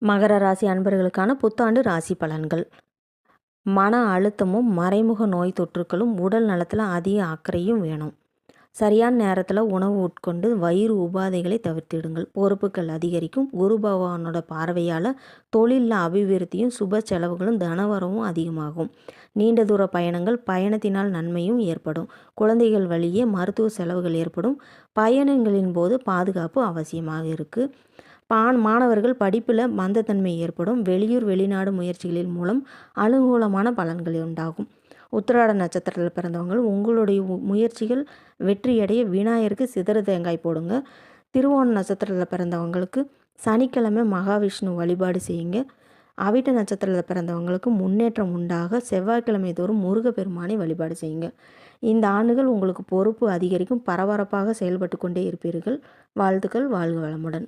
மகர ராசி அன்பர்களுக்கான புத்தாண்டு ராசி பலன்கள். மன அழுத்தமும் மறைமுக நோய் தொற்றுக்களும் உடல் நலத்தில் அதிக அக்கறையும் வேணும். சரியான நேரத்தில் உணவு உட்கொண்டு வயிறு உபாதைகளை தவிர்த்திடுங்கள். பொறுப்புகள் அதிகரிக்கும். குரு பகவானோட பார்வையால் தொழிலில் அபிவிருத்தியும் சுப செலவுகளும் தனவரவும் அதிகமாகும். நீண்ட தூர பயணங்கள் பயணத்தினால் நன்மையும் ஏற்படும். குழந்தைகள் வழியே மருத்துவ செலவுகள் ஏற்படும். பயணங்களின் போது பாதுகாப்பு அவசியமாக இருக்குது. மாணவர்கள் படிப்பில் மந்தத்தன்மை ஏற்படும். வெளியூர் வெளிநாடு முயற்சிகளின் மூலம் அனுகூலமான பலன்கள் உண்டாகும். உத்திராட நட்சத்திரத்தில் பிறந்தவங்க உங்களுடைய முயற்சிகள் வெற்றியடைய விநாயகருக்கு சிதற தேங்காய் போடுங்க. திருவோண நட்சத்திரத்தில் பிறந்தவங்களுக்கு சனிக்கிழமை மகாவிஷ்ணு வழிபாடு செய்யுங்க. அவிட்ட நட்சத்திரத்தில் பிறந்தவங்களுக்கு முன்னேற்றம் உண்டாக செவ்வாய்க்கிழமை தோறும் முருகப்பெருமானை வழிபாடு செய்யுங்க. இந்த ஆண்டுகள் உங்களுக்கு பொறுப்பு அதிகரிக்கும். பரபரப்பாக செயல்பட்டு கொண்டே இருப்பீர்கள். வாழ்த்துக்கள். வாழ்க வளமுடன்.